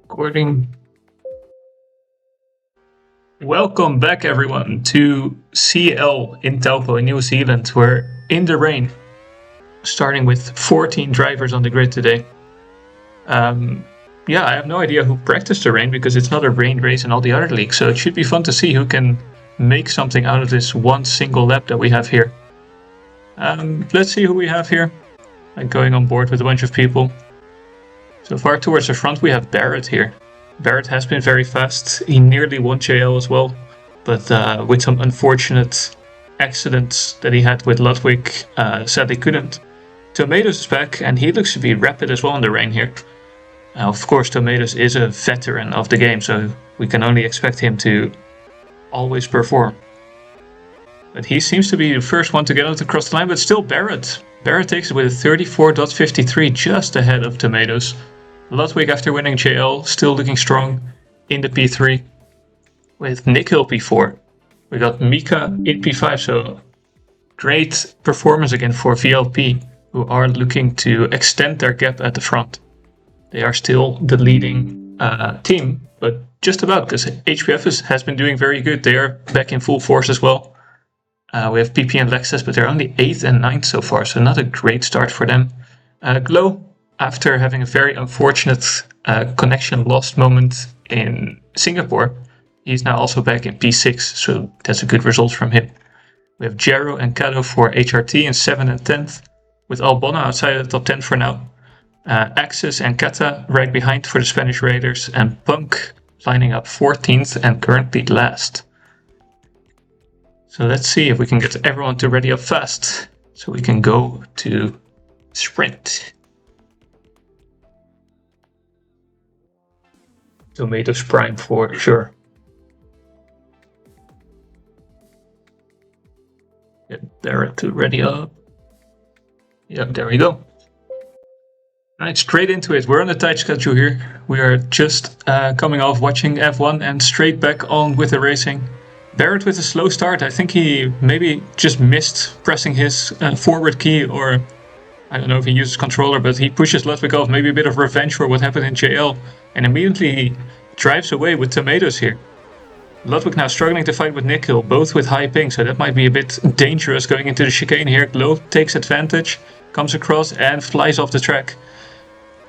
Recording. Welcome back, everyone, to CL in Taupo in New Zealand. We're in the rain, starting with 14 drivers on the grid today. I have no idea who practiced the rain because it's not a rain race in all the other leagues, so it should be fun to see who can make something out of this one single lap that we have here. Let's see who we have here. I'm going on board with a bunch of people. So far towards the front we have Barrett here. Barrett has been very fast. He nearly won JL as well, but with some unfortunate accidents that he had with Ludwig, sadly couldn't. Tomatoes is back, and he looks to be rapid as well in the rain here. Of course, Tomatoes is a veteran of the game, so we can only expect him to always perform. But he seems to be the first one to get out across the line, but still Barrett. Barrett takes it with a 34.53, just ahead of Tomatoes. Ludwig, after winning JL, still looking strong in the P3 with Nikhil P4. We got Mika in P5, so great performance again for VLP, who are looking to extend their gap at the front. They are still the leading team, but just about, because HPF has been doing very good. They are back in full force as well. We have PP and Lexus, but they're only 8th and 9th so far, so not a great start for them. Glow, after having a very unfortunate connection lost moment in Singapore, he's now also back in P6, so that's a good result from him. We have Jero and Kado for HRT in 7th and 10th, with Albona outside of the top 10 for now. Axis and Kata right behind for the Spanish Raiders, and Punk lining up 14th and currently last. So let's see if we can get everyone to ready up fast, so we can go to sprint. Tomatoes Prime for sure. Get Barrett to ready up. Yep, there we go. Alright, straight into it. We're on a tight schedule here. We are just coming off watching F1 and straight back on with the racing. Barrett with a slow start. I think he maybe just missed pressing his forward key, or I don't know if he uses controller, but he pushes Ludwig off. Maybe a bit of revenge for what happened in JL, and immediately he drives away with Tomatoes here. Ludwig now struggling to fight with Nikhil, both with high ping, so that might be a bit dangerous going into the chicane here. Glow takes advantage, comes across and flies off the track.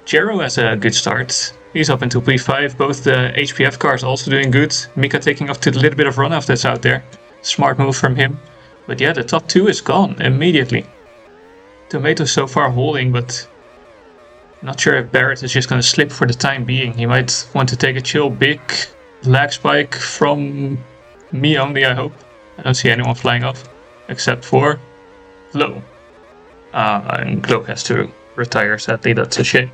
Jero has a good start. He's up into P5, both the HPF cars also doing good. Mika taking off to the little bit of runoff that's out there. Smart move from him. But yeah, the top 2 is gone immediately. Tomatoes so far holding, but not sure if Barrett is just going to slip for the time being. He might want to take a chill, big lag spike from me only, I hope. I don't see anyone flying off, except for Glow. And Glow has to retire, sadly, that's a shame.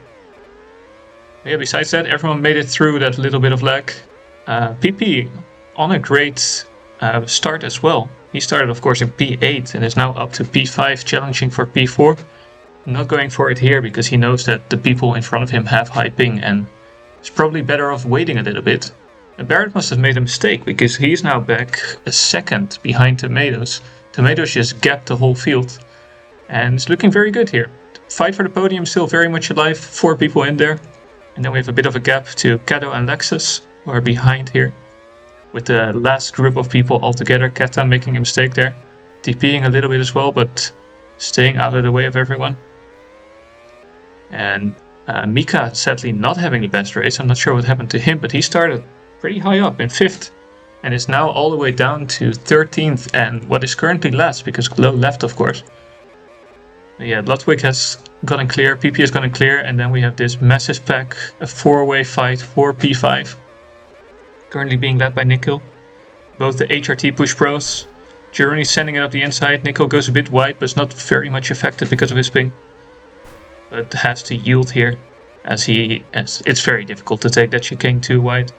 Yeah, besides that, everyone made it through that little bit of lag. PP on a great start as well. He started, of course, in P8 and is now up to P5, challenging for P4. Not going for it here because he knows that the people in front of him have high ping and is probably better off waiting a little bit. And Barrett must have made a mistake because he's now back a second behind Tomatoes. Tomatoes just gapped the whole field and it's looking very good here. Fight for the podium still very much alive, 4 people in there. And then we have a bit of a gap to Kado and Lexus, who are behind here. With the last group of people all together, Kata making a mistake there. TPing a little bit as well, but staying out of the way of everyone. And Mika sadly not having the best race. I'm not sure what happened to him, but he started pretty high up in 5th. And is now all the way down to 13th and what is currently last, because Glow left, of course. Yeah, Ludwig has gotten clear, PP has gotten clear, and then we have this massive pack, a 4-way fight for P5. Currently being led by Nikhil. Both the HRT push pros. Journey sending it up the inside. Nikhil goes a bit wide, but is not very much affected because of his ping. But has to yield here, as it's very difficult to take that chicane too wide.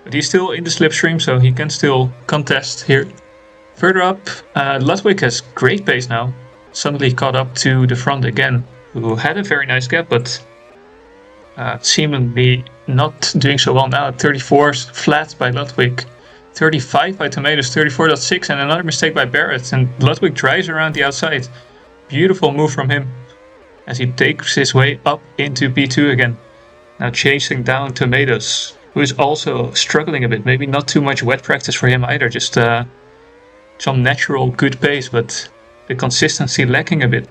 But he's still in the slipstream, so he can still contest here. Further up, Ludwig has great pace now. Suddenly caught up to the front again, who had a very nice gap, but seemingly not doing so well now. 34 flat by Ludwig, 35 by Tomatoes, 34.6, and another mistake by Barrett, and Ludwig drives around the outside. Beautiful move from him as he takes his way up into P2 again. Now chasing down Tomatoes, who is also struggling a bit. Maybe not too much wet practice for him either, just some natural good pace, but the consistency lacking a bit.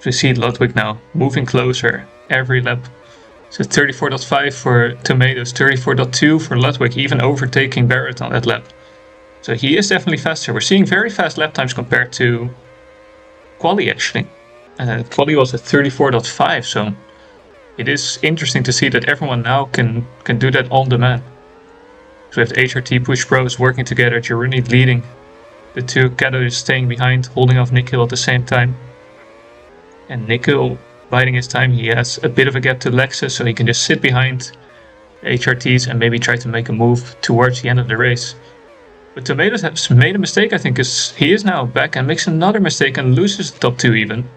We see Ludwig now moving closer every lap. So 34.5 for Tomatoes, 34.2 for Ludwig, even overtaking Barrett on that lap. So he is definitely faster. We're seeing very fast lap times compared to Quali actually. Quali was at 34.5, so it is interesting to see that everyone now can do that on demand. So we have HRT Push Pros working together, Jaruni leading, the two Cados staying behind, holding off Nikhil at the same time. And Nikhil biding his time, he has a bit of a gap to Lexus, so he can just sit behind HRTs and maybe try to make a move towards the end of the race. But Tomatoes has made a mistake, I think, because he is now back and makes another mistake and loses the top two even.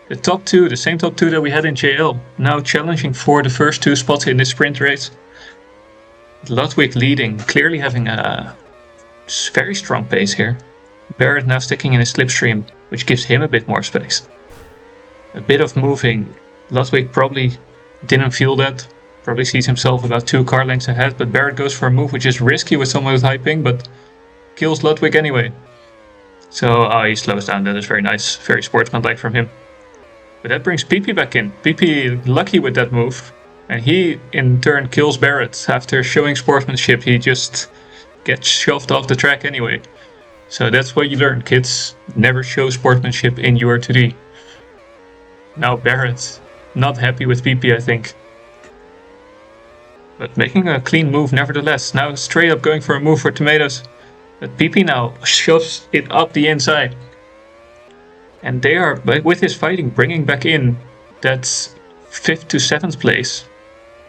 The top two, the same top two that we had in JL, now challenging for the first two spots in this sprint race. Ludwig leading, clearly having a very strong pace here. Barrett now sticking in his slipstream, which gives him a bit more space. A bit of moving. Ludwig probably didn't feel that. Probably sees himself about 2 car lengths ahead, but Barrett goes for a move which is risky with someone with high ping, but kills Ludwig anyway. So he slows down. That is very nice. Very sportsmanlike from him. But that brings PP back in. PP lucky with that move. And he in turn kills Barrett. After showing sportsmanship, he just gets shoved off the track anyway. So that's what you learn, kids. Never show sportsmanship in your 2D. Now Barrett, not happy with PP, I think. But making a clean move nevertheless. Now straight up going for a move for Tomatoes. But PP now shoves it up the inside. And they are, with his fighting, bringing back in that 5th to 7th place.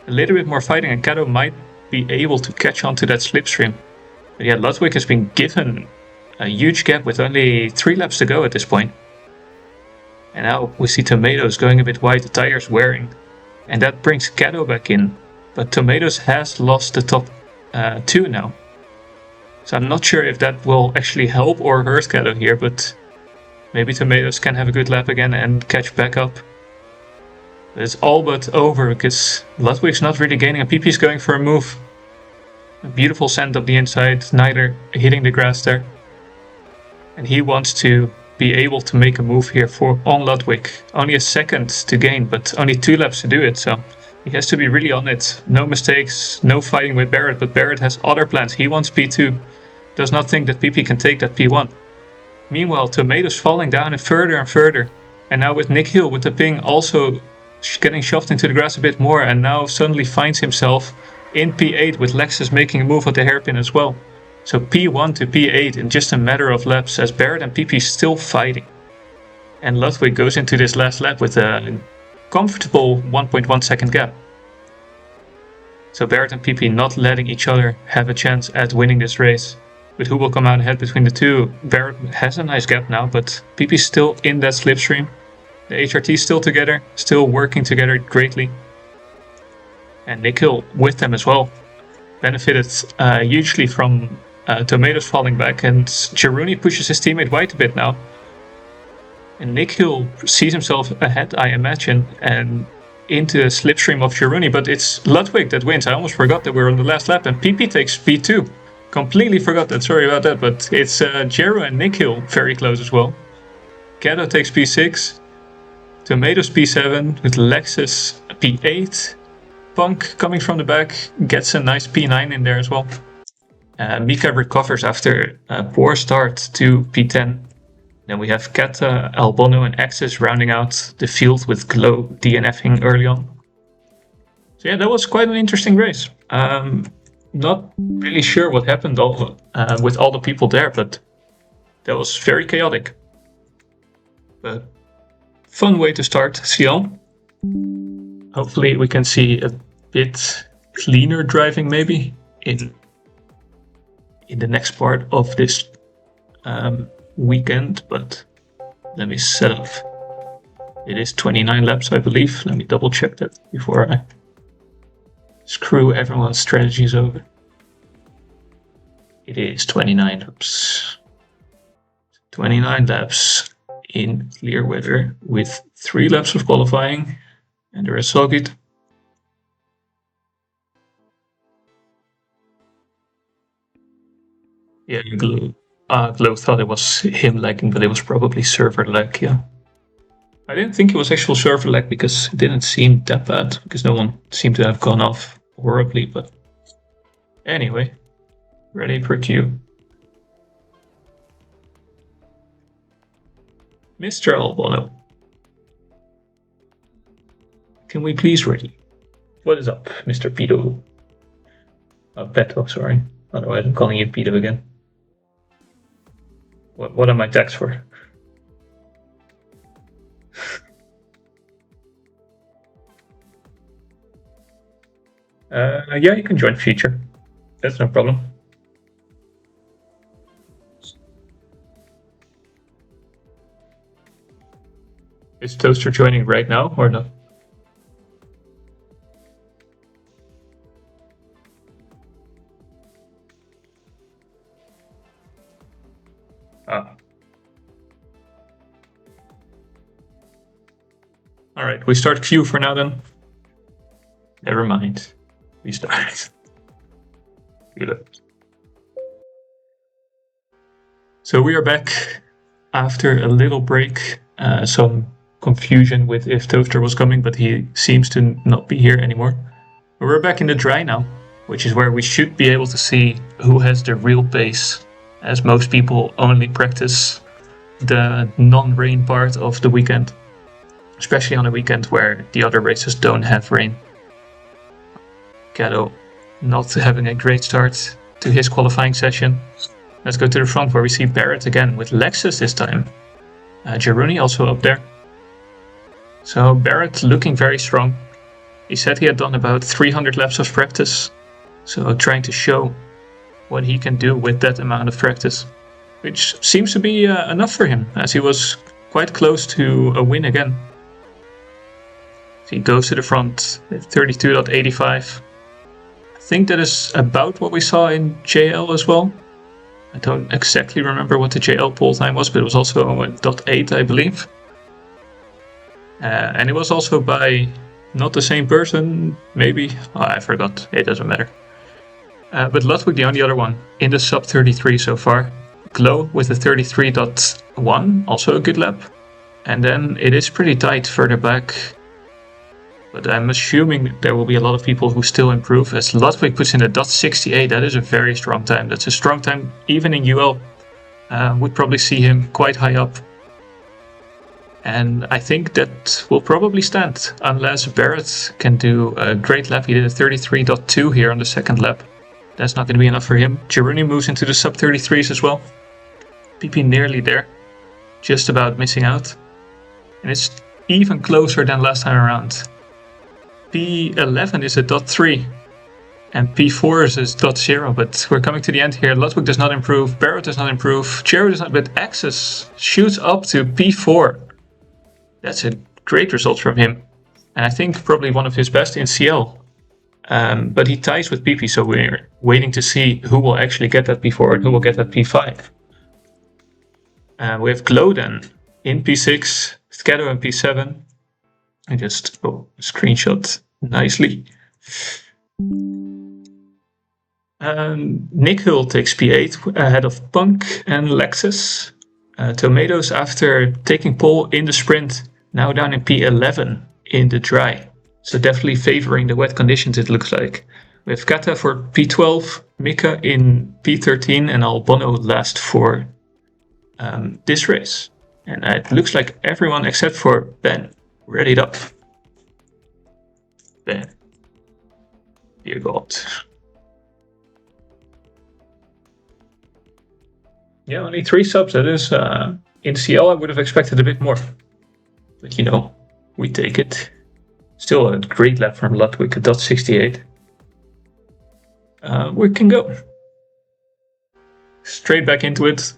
A little bit more fighting and Cato might be able to catch on to that slipstream. But yeah, Ludwig has been given a huge gap with only 3 laps to go at this point. And now we see Tomatoes going a bit wide, the tires wearing. And that brings Cato back in. But Tomatoes has lost the top 2 now. So I'm not sure if that will actually help or hurt Cato here, but maybe Tomatoes can have a good lap again and catch back up. But it's all but over because Ludwig's not really gaining and PP's going for a move. A beautiful send up the inside, neither hitting the grass there. And he wants to be able to make a move here on Ludwig. Only a second to gain, but only 2 laps to do it, so he has to be really on it. No mistakes, no fighting with Barrett, but Barrett has other plans. He wants P2, does not think that PP can take that P1. Meanwhile, Tomatoes falling down and further. And now with Nikhil with the ping also getting shoved into the grass a bit more, and now suddenly finds himself in P8 with Lexus making a move at the hairpin as well. So P1 to P8 in just a matter of laps as Barrett and PP still fighting. And Ludwig goes into this last lap with a comfortable 1.1 second gap. So Barrett and PP not letting each other have a chance at winning this race. But who will come out ahead between the two? Barrett has a nice gap now, but PP's still in that slipstream. The HRT still together, still working together greatly. And Nikhil with them as well. Benefited hugely from Tomatoes falling back, and Jaruni pushes his teammate wide a bit now. And Nikhil sees himself ahead, I imagine, and into the slipstream of Jaruni, but it's Ludwig that wins. I almost forgot that we're on the last lap, and PP takes P2. Completely forgot that, sorry about that, but it's Jero and Nikhil very close as well. Kato takes P6, Tomatoes P7 with Lexus P8. Punk coming from the back gets a nice P9 in there as well. Mika recovers after a poor start to P10. Then we have Kata, Albono and Axis rounding out the field with Glow DNFing early on. So yeah, that was quite an interesting race. Not really sure what happened with all the people there, but that was very chaotic. But fun way to start CL. Hopefully we can see a bit cleaner driving maybe in the next part of this weekend, but let me set up. It is 29 laps, I believe. Let me double check that before I screw everyone's strategies over. It is 29 laps. 29 laps in clear weather with 3 laps of qualifying, and the rest all good. Yeah, Glow thought it was him lagging, but it was probably server lag, yeah. I didn't think it was actual server lag because it didn't seem that bad, because no one seemed to have gone off horribly, but anyway, ready for Q. Mr. Albono. Can we please ready? What is up, Mr. Pedo? Peto, sorry. Otherwise I'm calling you Pedo again. What are my tags for? Yeah, you can join future. That's no problem. Is Toaster joining right now or not? Ah. Alright, we start Q for now then. Never mind. We start. Good. So we are back after a little break. Some confusion with if Toaster was coming, but he seems to not be here anymore. We're back in the dry now, which is where we should be able to see who has the real pace, as most people only practice the non-rain part of the weekend, especially on a weekend where the other races don't have rain. Gato not having a great start to his qualifying session. Let's go to the front where we see Barrett again with Lexus this time. Jeruni also up there. So Barrett looking very strong. He said he had done about 300 laps of practice, so trying to show what he can do with that amount of practice, which seems to be enough for him, as he was quite close to a win again. So he goes to the front with 32.85. I think that is about what we saw in JL as well. I don't exactly remember what the JL pole time was, but it was also .8, I believe. And it was also by not the same person, maybe. Oh, I forgot. It doesn't matter. But Ludwig the only other one in the sub 33 so far. Glow with a 33.1, also a good lap. And then it is pretty tight further back. But I'm assuming there will be a lot of people who still improve. As Ludwig puts in a .68, that is a very strong time. That's a strong time even in UL. Would probably see him quite high up. And I think that will probably stand, unless Barrett can do a great lap. He did a 33.2 here on the second lap. That's not going to be enough for him. Jeruni moves into the sub 33s as well. PP nearly there. Just about missing out. And it's even closer than last time around. P11 is a .3 and P4 is a .0, but we're coming to the end here. Ludwig does not improve, Barrett does not improve, Cherry does not, but Axis shoots up to P4. That's a great result from him, and I think probably one of his best in CL. But he ties with PP, so we're waiting to see who will actually get that P4 and who will get that P5. We have Glow then in P6, Scato in P7. I just screenshot nicely. Nick Hull takes P8 ahead of Punk and Lexus. Tomatoes, after taking pole in the sprint, now down in P11 in the dry. So definitely favoring the wet conditions, it looks like. We have Kata for P12, Mika in P13, and Albono last for this race. And it looks like everyone except for Ben readied up. Ben. Dear God. Yeah, only 3 subs. That is, in CL I would have expected a bit more. But you know, we take it. Still a great lap from Ludwig, .68. We can go. Straight back into it.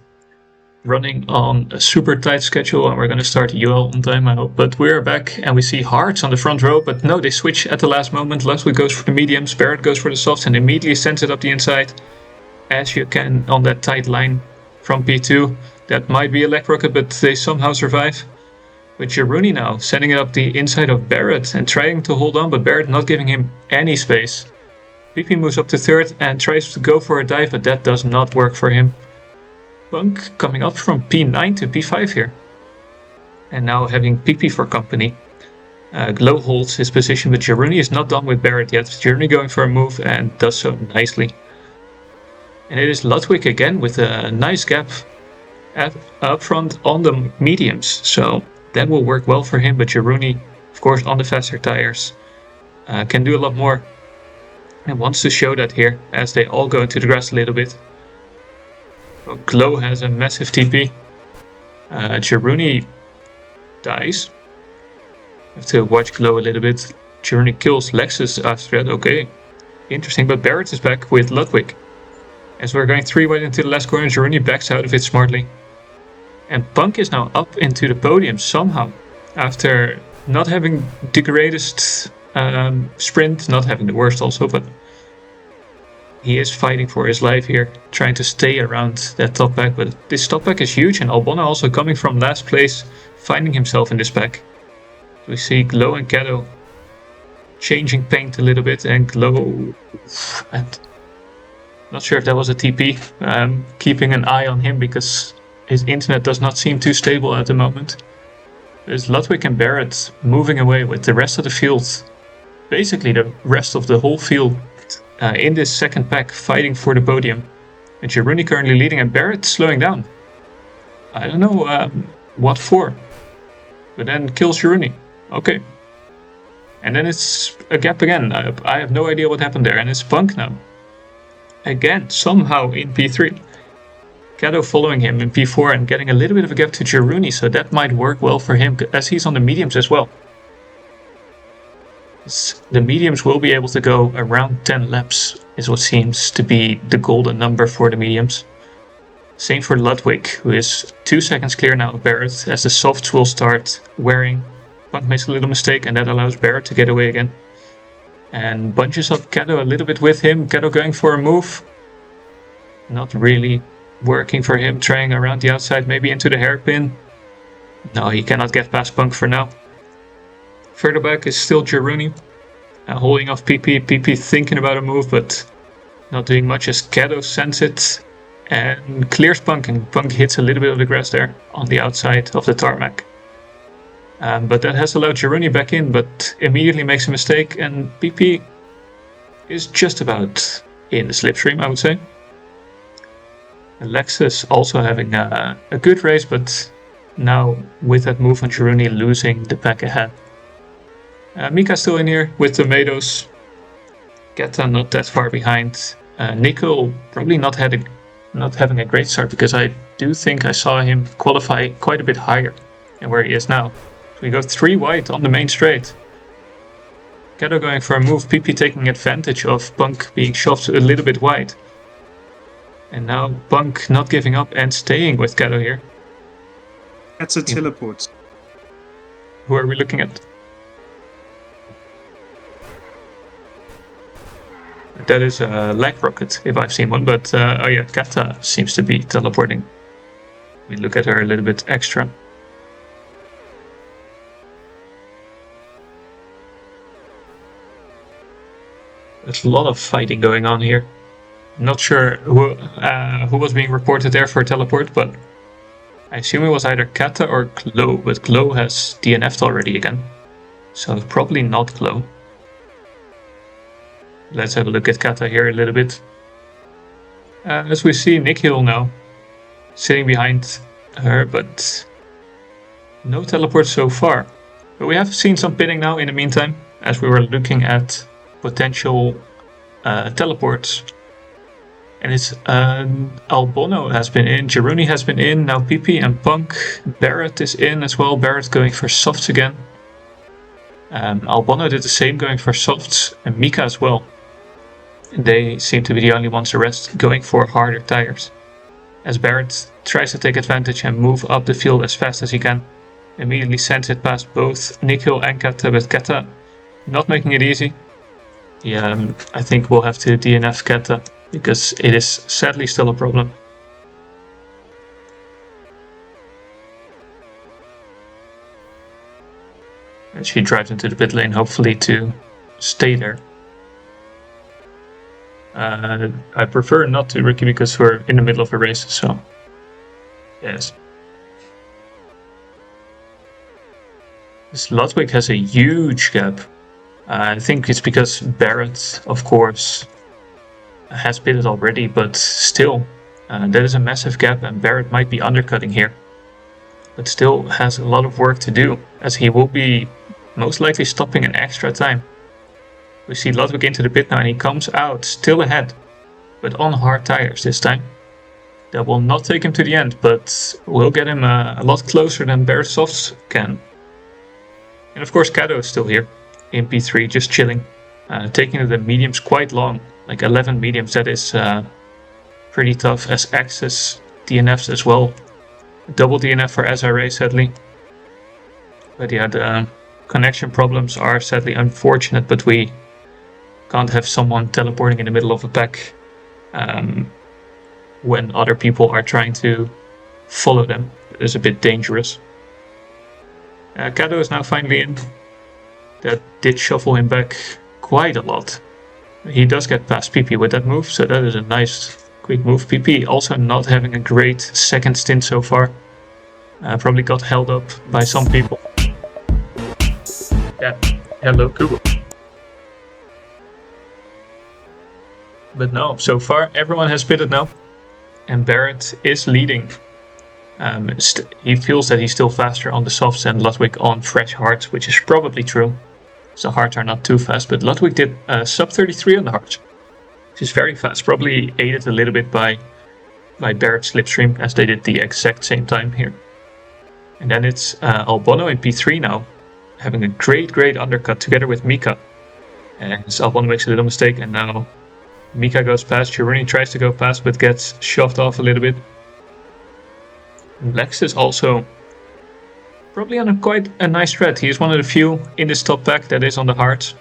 Running on a super tight schedule, and we're going to start UL on time, I hope. But we're back, and we see Hearts on the front row, but no, they switch at the last moment. Ludwig goes for the mediums, Barrett goes for the softs, and immediately sends it up the inside, as you can on that tight line from P2. That might be a leg rocket, but they somehow survive. With Jeruni now sending it up the inside of Barrett and trying to hold on, but Barrett not giving him any space. PP moves up to third and tries to go for a dive, but that does not work for him. Punk coming up from P9 to P5 here. And now having PP for company. Glow holds his position, but Jaruni is not done with Barrett yet. Jaruni going for a move and does so nicely. And it is Ludwig again with a nice gap up front on the mediums. So that will work well for him, but Jaruni, of course, on the faster tires, can do a lot more. And wants to show that here as they all go into the grass a little bit. So Glow has a massive TP. Jaruni dies. Have to watch Glow a little bit. Jaruni kills Lexus after that. Okay, interesting. But Barrett is back with Ludwig. As we're going 3 wide into the last corner, Jaruni backs out of it smartly. And Punk is now up into the podium somehow. After not having the greatest sprint, not having the worst also, but he is fighting for his life here, trying to stay around that top pack. But this top pack is huge, and Albona also coming from last place, finding himself in this pack. We see Glow and Kato changing paint a little bit, and Glow, and not sure if that was a TP, keeping an eye on him because his internet does not seem too stable at the moment. There's Ludwig and Barrett moving away with the rest of the field, basically the rest of the whole field in this second pack fighting for the podium. And Jaruni currently leading and Barrett slowing down. I don't know what for, but then kills Jaruni. Okay. And then it's a gap again. I have no idea what happened there, and it's Punk now. Again, somehow in P3. Kato following him in P4 and getting a little bit of a gap to Jaruni, so that might work well for him as he's on the mediums as well. The mediums will be able to go around 10 laps, is what seems to be the golden number for the mediums. Same for Ludwig, who is 2 seconds clear now of Barrett as the softs will start wearing. Punk makes a little mistake and that allows Barrett to get away again. And bunches up Kato a little bit with him. Kato going for a move. Not really working for him, trying around the outside, maybe into the hairpin. No, he cannot get past Punk for now. Further back is still Jaruni, holding off PP. PP thinking about a move, but not doing much as Kato sends it and clears Punk, and Punk hits a little bit of the grass there on the outside of the tarmac. But that has allowed Jaruni back in, but immediately makes a mistake, and PP is just about in the slipstream, I would say. Lexus also having a good race, but now with that move on Jaruni losing the pack ahead. Mika still in here with Tomatoes. Keta not that far behind. Nico probably not having a great start, because I do think I saw him qualify quite a bit higher than where he is now. So we go 3 wide on the main straight. Kato going for a move, PP taking advantage of Punk being shoved a little bit wide. And now Punk not giving up and staying with Kato here. That's a teleport. Who are we looking at? That is a lag rocket, if I've seen one, but oh yeah, Kata seems to be teleporting. We look at her a little bit extra. There's a lot of fighting going on here. Not sure who was being reported there for a teleport, but I assume it was either Kata or Glow, but Glow has DNF'd already again. So probably not Glow. Let's have a look at Kata here a little bit. As we see Nikhil now sitting behind her, but no teleport so far. But we have seen some pinning now in the meantime, as we were looking at potential teleports. And it's Albono has been in, Jaruni has been in, now PP and Punk. Barrett is in as well, Barrett going for softs again. Albono did the same, going for softs, and Mika as well. They seem to be the only ones the rest going for harder tires. As Barrett tries to take advantage and move up the field as fast as he can. Immediately sends it past both Nikhil and Kata, but Kata not making it easy. Yeah, I think we'll have to DNF Kata, because it is sadly still a problem. And she drives into the pit lane, hopefully to stay there. I prefer not to, Ricky, because we're in the middle of a race, so yes. This Ludwig has a huge gap. I think it's because Barrett, of course, has pitted already, but still, that is a massive gap, and Barrett might be undercutting here. But still has a lot of work to do, as he will be most likely stopping in extra time. We see Ludwig into the pit now, and he comes out still ahead, but on hard tires this time. That will not take him to the end, but will get him a lot closer than Barrett Softs can. And of course, Kato is still here in P3, just chilling, taking the mediums quite long, like 11 mediums. That is pretty tough, as access DNFs as well. Double DNF for SRA, sadly. But yeah, the connection problems are sadly unfortunate, but we can't have someone teleporting in the middle of a pack when other people are trying to follow them. It is a bit dangerous. Kato is now finally in. That did shuffle him back quite a lot. He does get past PP with that move, so that is a nice quick move. PP also not having a great second stint so far. Probably got held up by some people. Yeah, hello Google. But no, so far everyone has pitted now, and Barrett is leading. He feels that he's still faster on the softs than Ludwig on fresh hards, which is probably true. So hards are not too fast, but Ludwig did sub 33 on the hards, which is very fast. Probably aided a little bit by Barrett's slipstream, as they did the exact same time here. And then it's Albono in P3 now, having a great undercut together with Mika. And Albono makes a little mistake, and now Mika goes past. Chiruni tries to go past, but gets shoved off a little bit. Lex is also probably on quite a nice thread. He is one of the few in this top pack that is on the hards.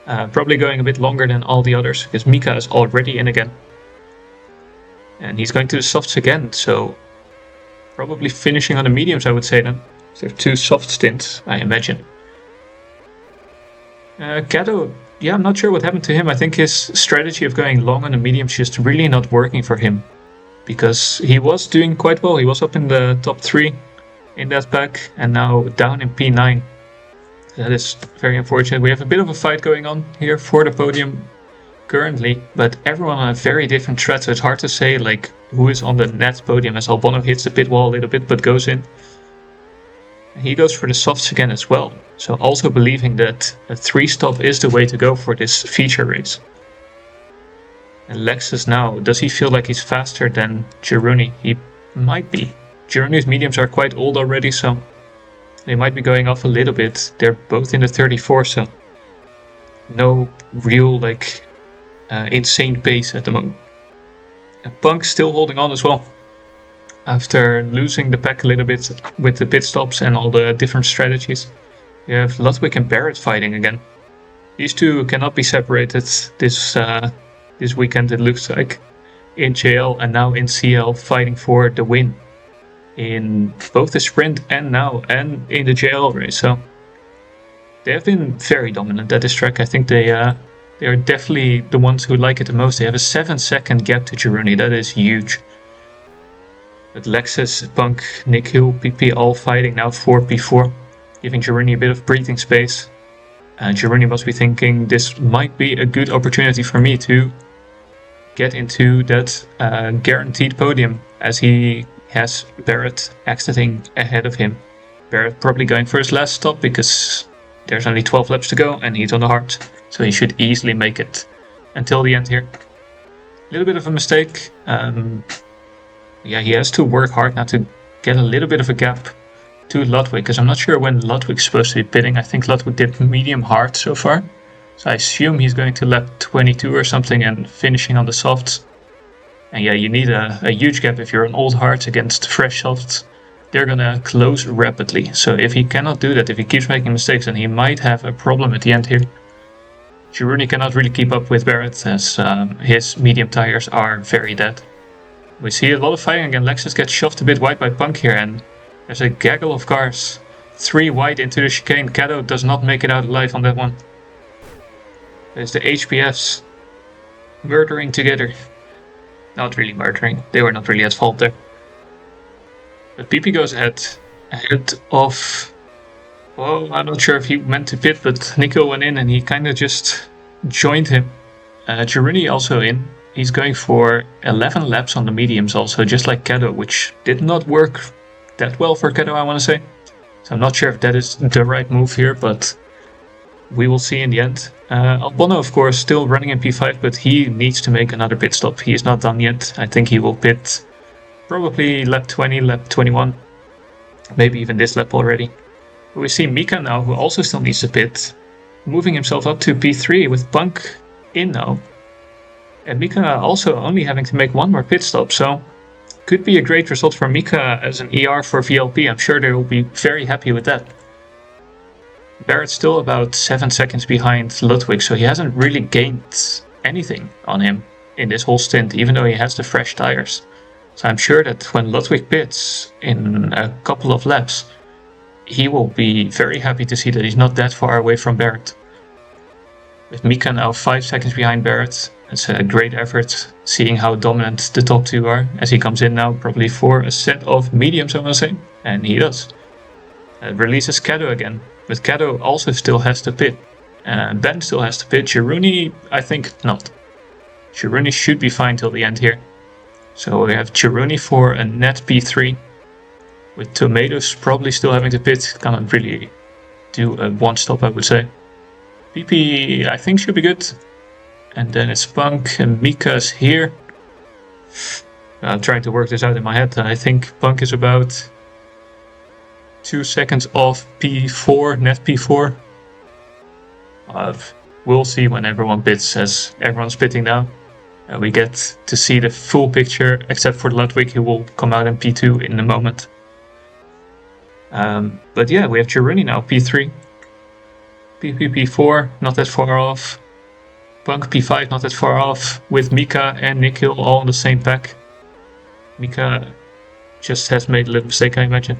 Probably going a bit longer than all the others, because Mika is already in again. And he's going to the softs again, so probably finishing on the mediums, I would say then. So 2 soft stints, I imagine. Kato, yeah, I'm not sure what happened to him. I think his strategy of going long on the mediums just really not working for him. Because he was doing quite well. He was up in the top 3 in that pack, and now down in P9. That is very unfortunate. We have a bit of a fight going on here for the podium currently, but everyone on a very different thread, so it's hard to say like who is on the net podium, as Albono hits the pit wall a little bit but goes in. He goes for the softs again as well, so also believing that a 3-stop is the way to go for this feature race. And Lexus now, does he feel like he's faster than Chiruni? He might be. Chiruni's mediums are quite old already, so they might be going off a little bit. They're both in the 34, so no real like insane pace at the moment. And Punk's still holding on as well. After losing the pack a little bit with the pit stops and all the different strategies, you have Ludwig and Barrett fighting again. These two cannot be separated this weekend, it looks like, in JL and now in CL, fighting for the win in both the sprint and now and in the JL race. So they have been very dominant at this track. I think they are definitely the ones who like it the most. They have a 7-second gap to Chiruni. That is huge. But Lexus, Punk, Nick Hill, PP all fighting now for P4, giving Chiruni a bit of breathing space. Chiruni must be thinking, this might be a good opportunity for me to get into that guaranteed podium, as he has Barrett exiting ahead of him. Barrett probably going for his last stop because there's only 12 laps to go and he's on the hard, so he should easily make it until the end here. A little bit of a mistake. Yeah, he has to work hard now to get a little bit of a gap to Ludwig, because I'm not sure when Ludwig's supposed to be pitting. I think Ludwig did medium hard so far, so I assume he's going to lap 22 or something and finishing on the softs. And yeah, you need a huge gap if you're on old hards against fresh softs. They're gonna close rapidly, so if he cannot do that, if he keeps making mistakes, then he might have a problem at the end here. Chiruni cannot really keep up with Barrett, as his medium tires are very dead. We see a lot of fighting again. Lexus gets shoved a bit wide by Punk here, and there's a gaggle of cars. 3 wide into the chicane. Kato does not make it out alive on that one. There's the HPFs. murdering together. Not really murdering. They were not really at fault there. But PP goes ahead of... Well, I'm not sure if he meant to pit, but Nico went in and he kind of just joined him. Giruni also in. He's going for 11 laps on the mediums also, just like Kedo, which did not work that well for Kedo, I want to say. So I'm not sure if that is the right move here, but we will see in the end. Albono, of course, still running in P5, but he needs to make another pit stop. He is not done yet. I think he will pit probably lap 20, lap 21, maybe even this lap already. We see Mika now, who also still needs to pit, moving himself up to P3 with Punk in now. And Mika also only having to make one more pit stop, so could be a great result for Mika as an ER for VLP. I'm sure they will be very happy with that. Barrett's still about 7 seconds behind Ludwig, so he hasn't really gained anything on him in this whole stint, even though he has the fresh tires. So I'm sure that when Ludwig pits in a couple of laps, he will be very happy to see that he's not that far away from Barrett. With Mika now 5 seconds behind Barrett, it's a great effort seeing how dominant the top two are as he comes in now, probably for a set of mediums, I want to say, and he does. Releases Kedo again, but Kedo also still has to pit. Ben still has to pit. Giruni, I think not. Giruni should be fine till the end here. So we have Giruni for a net P3, with Tomatoes probably still having to pit. Cannot really do a one stop, I would say. PP, I think, should be good. And then it's Punk and Mika's here. I'm trying to work this out in my head. I think Punk is about 2 seconds off P4, net P4. We'll see when everyone pits, as everyone's pitting now. We get to see the full picture, except for Ludwig, who will come out in P2 in a moment. But yeah, we have Giruni now, P3. PP P4, not that far off. Punk P5, not that far off, with Mika and Nikhil all in the same pack. Mika just has made a little mistake, I imagine.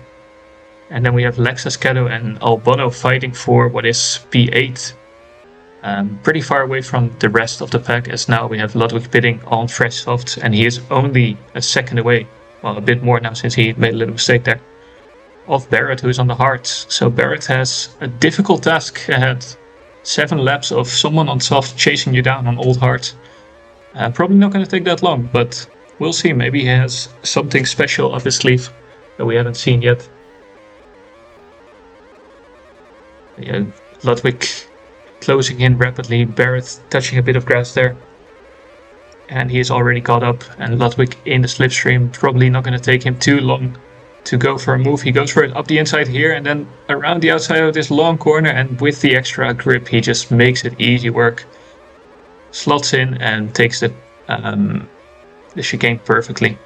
And then we have Lexus, Kedo, and Albono fighting for what is P8. Pretty far away from the rest of the pack, as now we have Ludwig pitting on fresh softs, and he is only a second away. Well, a bit more now since he made a little mistake there. Of Barrett, who is on the hards. So Barrett has a difficult task ahead. 7 laps of someone on soft chasing you down on old hards. Probably not going to take that long, but we'll see. Maybe he has something special up his sleeve that we haven't seen yet. Yeah, Ludwig closing in rapidly, Barrett touching a bit of grass there. And he is already caught up, and Ludwig in the slipstream, probably not going to take him too long to go for a move. He goes for it up the inside here, and then around the outside of this long corner, and with the extra grip, he just makes it easy work. Slots in and takes the chicane perfectly.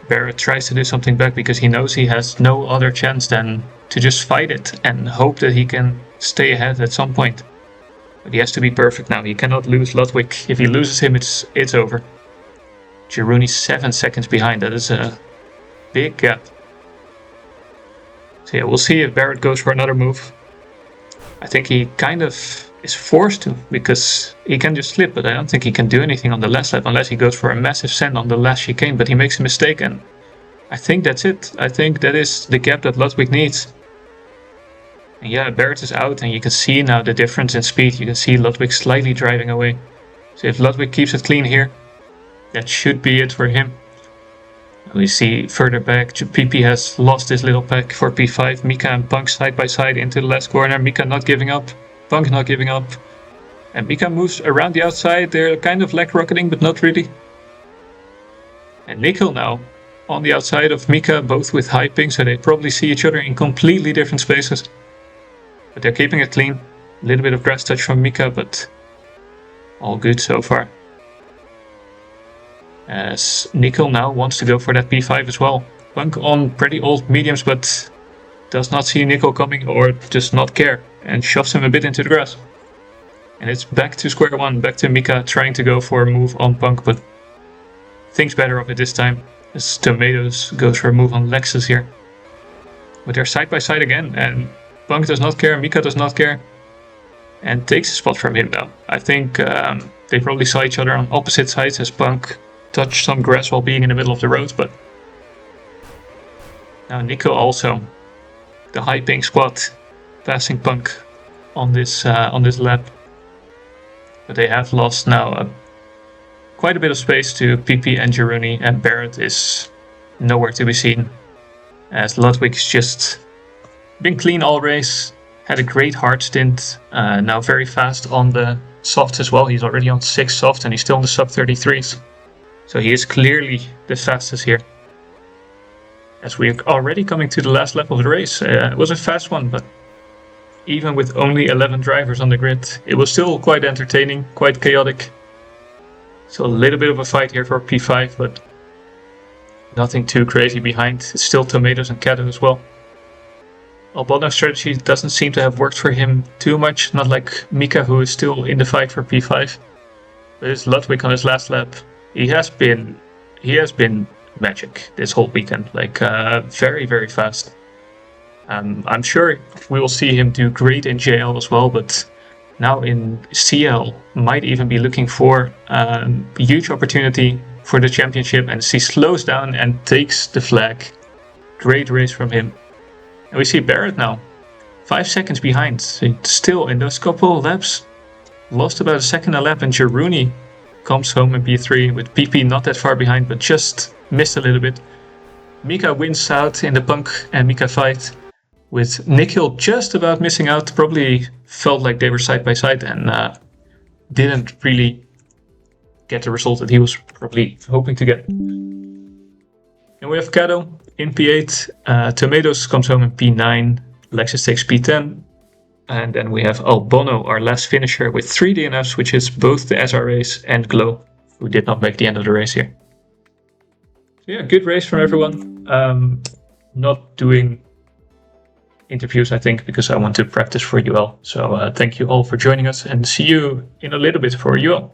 Barrett tries to do something back because he knows he has no other chance than to just fight it and hope that he can stay ahead at some point. But he has to be perfect now. He cannot lose Ludwig. If he loses him, it's over. Giruni 7 seconds behind. That is a big gap. So yeah, we'll see if Barrett goes for another move. I think he kind of is forced to, because he can just slip, but I don't think he can do anything on the last lap unless he goes for a massive send on the last chicane, but he makes a mistake, and I think that's it. I think that is the gap that Ludwig needs. And yeah, Barrett is out, and you can see now the difference in speed. You can see Ludwig slightly driving away. So if Ludwig keeps it clean here, that should be it for him. We see further back, PP has lost his little pack for P5. Mika and Punk side by side into the last corner. Mika not giving up, Punk not giving up. And Mika moves around the outside. They're kind of leg rocketing, but not really. And Nikhil now on the outside of Mika, both with high ping, so they probably see each other in completely different spaces. But they're keeping it clean. A little bit of grass touch from Mika, but all good so far. As Nikhil now wants to go for that P5 as well. Punk on pretty old mediums, but does not see Nikhil coming or does not care and shoves him a bit into the grass. And it's back to square one, back to Mika trying to go for a move on Punk, but thinks better of it this time. As Tomatoes goes for a move on Lexus here. But they're side by side again, and Punk does not care, Mika does not care. and takes a spot from him now. I think they probably saw each other on opposite sides as Punk touched some grass while being in the middle of the road, but now Nico also, the high pink squad, passing Punk on this lap. But they have lost now quite a bit of space to PP and Giruni, and Barrett is nowhere to be seen, as Ludwig's just been clean all race, had a great hard stint, now very fast on the softs as well. He's already on 6 soft and he's still in the sub 33s. So he is clearly the fastest here. As we're already coming to the last lap of the race, it was a fast one, but even with only 11 drivers on the grid, it was still quite entertaining, quite chaotic. So a little bit of a fight here for P5, but nothing too crazy behind. It's still Tomatoes and Kato as well. Albano's strategy doesn't seem to have worked for him too much, not like Mika, who is still in the fight for P5. But it's Ludwig on his last lap. He has been magic this whole weekend, like very, very fast. I'm sure we will see him do great in JL as well, but now in CL might even be looking for a huge opportunity for the championship, and he slows down and takes the flag. Great race from him. And we see Barrett now, 5 seconds behind. Still in those couple of laps, lost about a second a lap, and Giruni comes home in P3 with PP not that far behind, but just missed a little bit. Mika wins out in the Punk and Mika fight, with Nikhil just about missing out. Probably felt like they were side by side and didn't really get the result that he was probably hoping to get. And we have Kato in P8, Tomatoes comes home in P9, Lexus takes P10, and then we have Albano, our last finisher, with 3 DNFs, which is both the SRAs and Glow, who did not make the end of the race here. So yeah, good race from everyone. Not doing interviews, I think, because I want to practice for UL. So thank you all for joining us, and see you in a little bit for UL.